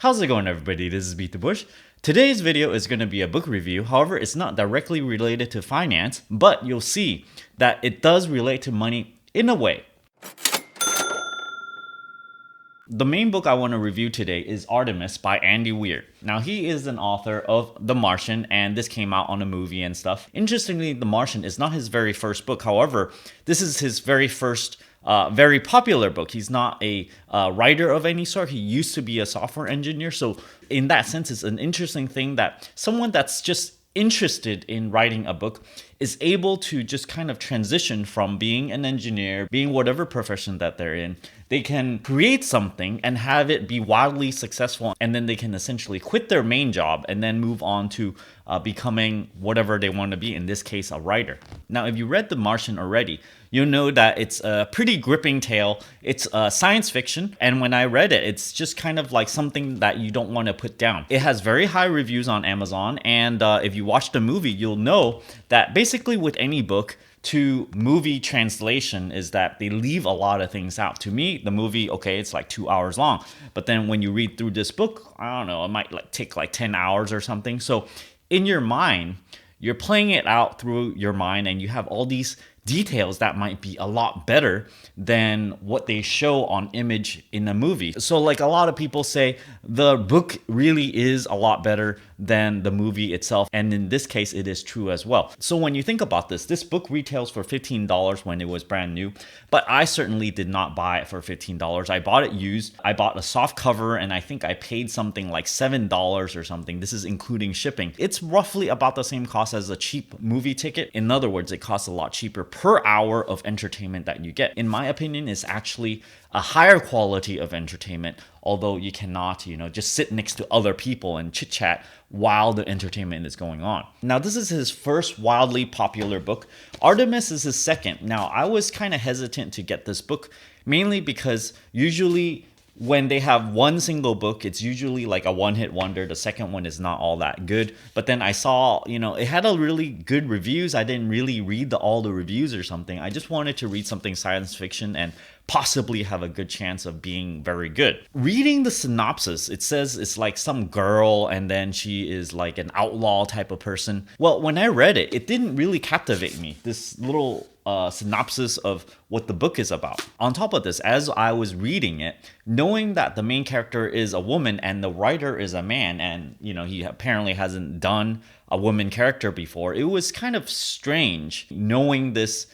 How's it going, everybody? This is BeatTheBush. Today's video is going to be a book review. However, it's not directly related to finance, but you'll see that it does relate to money in a way. The main book I want to review today is Artemis by Andy Weir. Now, he is an author of The Martian, and this came out on a movie and stuff. Interestingly, The Martian is not his very first book. However, this is his very first very popular book. He's not a writer of any sort. He used to be a software engineer. So in that sense, it's an interesting thing that someone that's just interested in writing a book is able to just kind of transition from being an engineer, being whatever profession that they're in. They can create something and have it be wildly successful, and then they can essentially quit their main job and then move on to becoming whatever they want to be, in this case, a writer. Now, if you read The Martian already, you'll know that it's a pretty gripping tale. It's science fiction, and when I read it, it's just kind of like something that you don't want to put down. It has very high reviews on Amazon, and if you watch the movie, you'll know that basically with any book, to movie translation is that they leave a lot of things out. To me, the movie, okay, it's like 2 hours long, but then when you read through this book, I don't know, it might take like 10 hours or something. So in your mind, you're playing it out through your mind, and you have all these details that might be a lot better than what they show on image in a movie. So like a lot of people say, the book really is a lot better than the movie itself, and in this case it is true as well. So when you think about this book retails for $15 when it was brand new, but I certainly did not buy it for $15. I bought it used. I bought a soft cover, and I think I paid something like $7 or something. This is including shipping. It's roughly about the same cost as a cheap movie ticket. In other words, it costs a lot cheaper per hour of entertainment that you get. In my opinion, it's actually a higher quality of entertainment, although you cannot, just sit next to other people and chit chat while the entertainment is going on. Now, this is his first wildly popular book. Artemis is his second. Now, I was kind of hesitant to get this book, mainly because usually when they have one single book, it's usually like a one-hit wonder. The second one is not all that good. But then I saw, it had a really good reviews. I didn't really read all the reviews or something. I just wanted to read something science fiction and possibly have a good chance of being very good. Reading the synopsis, it says it's like some girl and then she is like an outlaw type of person. Well, when I read it, it didn't really captivate me. This little synopsis of what the book is about. On top of this, as I was reading it, knowing that the main character is a woman and the writer is a man, and he apparently hasn't done a woman character before, it was kind of strange knowing this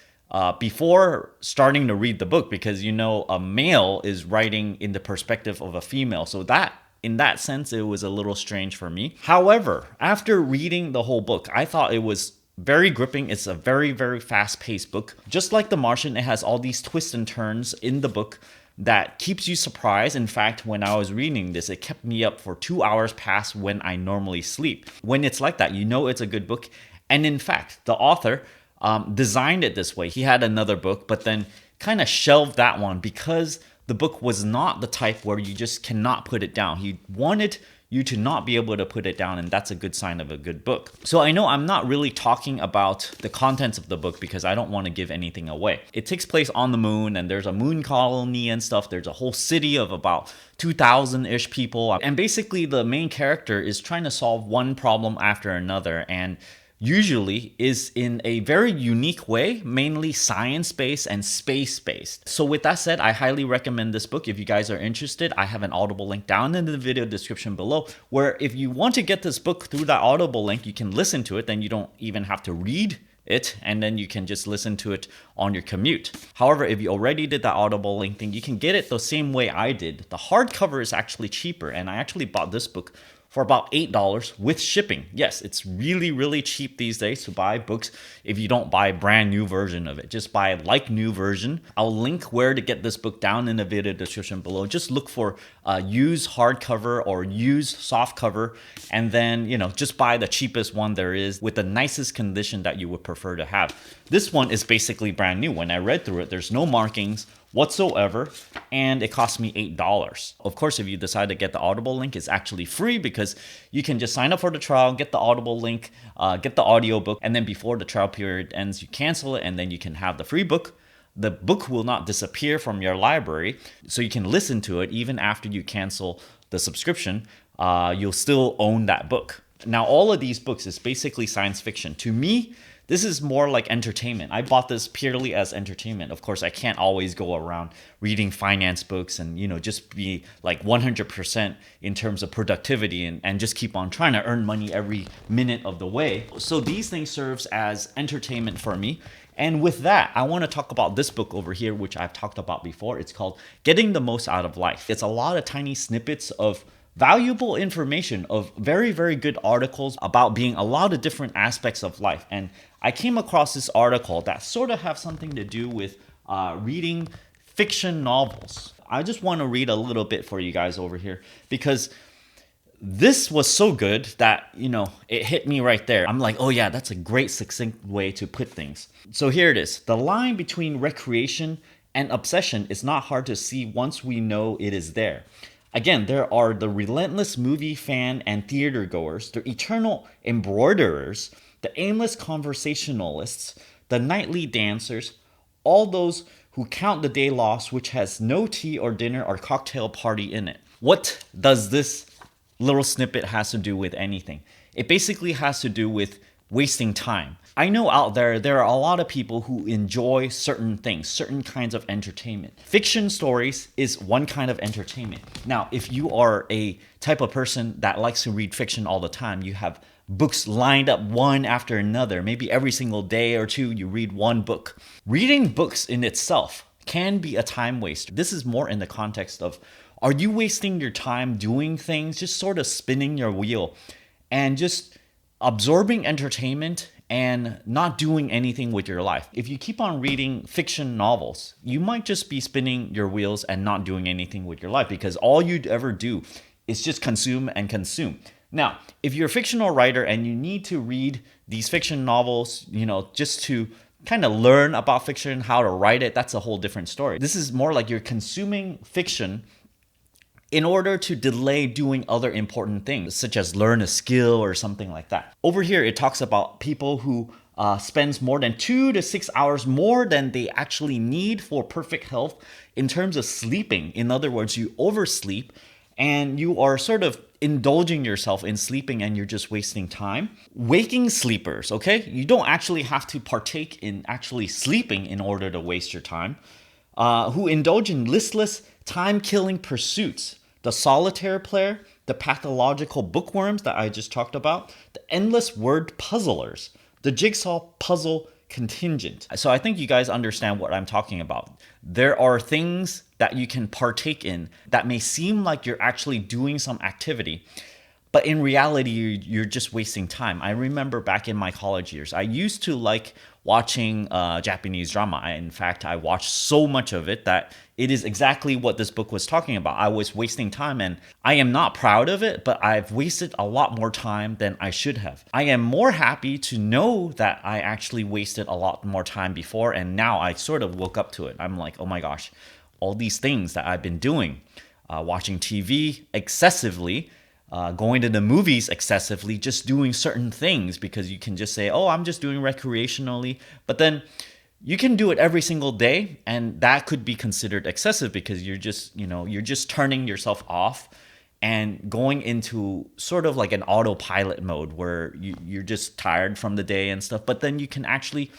before starting to read the book, because a male is writing in the perspective of a female. So that, in that sense, it was a little strange for me. However, after reading the whole book, I thought it was very gripping. It's a very, very fast-paced book. Just like The Martian, it has all these twists and turns in the book that keeps you surprised. In fact, when I was reading this, it kept me up for 2 hours past when I normally sleep. When it's like that, it's a good book. And in fact, the author designed it this way. He had another book, but then kind of shelved that one because the book was not the type where you just cannot put it down. He wanted you to not be able to put it down, and that's a good sign of a good book. So I know I'm not really talking about the contents of the book because I don't want to give anything away. It takes place on the moon, and there's a moon colony and stuff. There's a whole city of about 2,000-ish people, and basically the main character is trying to solve one problem after another, and usually is in a very unique way, mainly science-based and space-based. So with that said, I highly recommend this book. If you guys are interested, I have an Audible link down in the video description below, where if you want to get this book through that Audible link, you can listen to it, then you don't even have to read it, and then you can just listen to it on your commute. However, if you already did that Audible link thing, you can get it the same way I did. The hardcover is actually cheaper, and I actually bought this book for about $8 with shipping. Yes, it's really, really cheap these days to buy books if you don't buy a brand new version of it. Just buy a like new version. I'll link where to get this book down in the video description below. Just look for used hardcover or used softcover, and then, just buy the cheapest one there is with the nicest condition that you would prefer to have. This one is basically brand new. When I read through it, there's no markings whatsoever, and it cost me $8. Of course, if you decide to get the Audible link, it's actually free because you can just sign up for the trial, get the Audible link, get the audiobook, and then before the trial period ends, you cancel it, and then you can have the free book. The book will not disappear from your library, so you can listen to it even after you cancel the subscription, you'll still own that book. Now, all of these books is basically science fiction. To me, this is more like entertainment. I bought this purely as entertainment. Of course, I can't always go around reading finance books and, just be like 100% in terms of productivity and just keep on trying to earn money every minute of the way. So these things serves as entertainment for me. And with that, I want to talk about this book over here, which I've talked about before. It's called Getting the Most Out of Life. It's a lot of tiny snippets of valuable information, of very, very good articles about being a lot of different aspects of life. And I came across this article that sort of have something to do with reading fiction novels. I just want to read a little bit for you guys over here because this was so good that, it hit me right there. I'm like, oh yeah, that's a great succinct way to put things. So here it is. The line between recreation and obsession is not hard to see once we know it is there. Again, there are the relentless movie fan and theater goers, the eternal embroiderers, the aimless conversationalists, the nightly dancers, all those who count the day lost which has no tea or dinner or cocktail party in it. What does this little snippet has to do with anything? It basically has to do with wasting time. I know out there are a lot of people who enjoy certain things, certain kinds of entertainment. Fiction stories is one kind of entertainment. Now, if you are a type of person that likes to read fiction all the time, you have books lined up one after another. Maybe every single day or two, you read one book. Reading books in itself can be a time waste. This is more in the context of, are you wasting your time doing things, just sort of spinning your wheel and just absorbing entertainment and not doing anything with your life? If you keep on reading fiction novels, you might just be spinning your wheels and not doing anything with your life because all you'd ever do is just consume and consume. Now, if you're a fictional writer and you need to read these fiction novels, just to kind of learn about fiction, how to write it, that's a whole different story. This is more like you're consuming fiction in order to delay doing other important things, such as learn a skill or something like that. Over here, it talks about people who spends more than 2 to 6 hours more than they actually need for perfect health in terms of sleeping. In other words, you oversleep and you are sort of indulging yourself in sleeping and you're just wasting time. Waking sleepers, okay? You don't actually have to partake in actually sleeping in order to waste your time. Who indulge in listless, time-killing pursuits. The solitaire player, the pathological bookworms that I just talked about, the endless word puzzlers, the jigsaw puzzle contingent. So I think you guys understand what I'm talking about. There are things that you can partake in that may seem like you're actually doing some activity, but in reality, you're just wasting time. I remember back in my college years, I used to like watching Japanese drama. In fact, I watched so much of it that it is exactly what this book was talking about. I was wasting time and I am not proud of it, but I've wasted a lot more time than I should have. I am more happy to know that I actually wasted a lot more time before, and now I sort of woke up to it. I'm like, oh my gosh, all these things that I've been doing, watching TV excessively, going to the movies excessively, just doing certain things because you can just say, oh, I'm just doing recreationally. But then you can do it every single day, and that could be considered excessive because you're just turning yourself off and going into sort of like an autopilot mode where you're just tired from the day and stuff. But then you can actually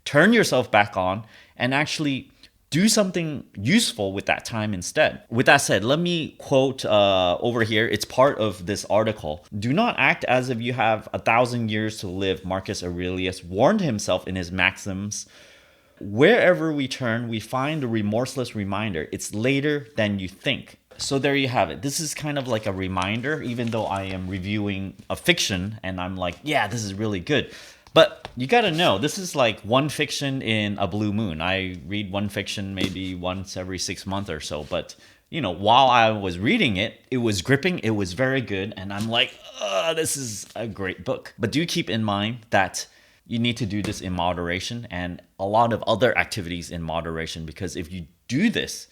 turn yourself back on and actually do something useful with that time instead. With that said, let me quote over here. It's part of this article. Do not act as if you have 1,000 years to live, Marcus Aurelius warned himself in his maxims. Wherever we turn, we find a remorseless reminder. It's later than you think. So there you have it. This is kind of like a reminder, even though I am reviewing a fiction and I'm like, yeah, this is really good. But you gotta know, this is like one fiction in a blue moon. I read one fiction maybe once every 6 months or so. But, while I was reading it, it was gripping, it was very good. And I'm like, this is a great book. But do keep in mind that you need to do this in moderation and a lot of other activities in moderation. Because if you do this,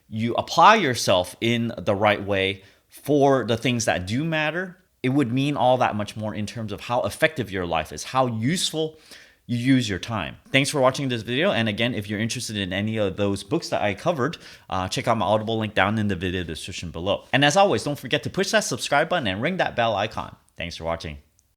you apply yourself in the right way for the things that do matter, it would mean all that much more in terms of how effective your life is, how useful you use your time. Thanks for watching this video. And again, if you're interested in any of those books that I covered, check out my Audible link down in the video description below. And as always, don't forget to push that subscribe button and ring that bell icon. Thanks for watching.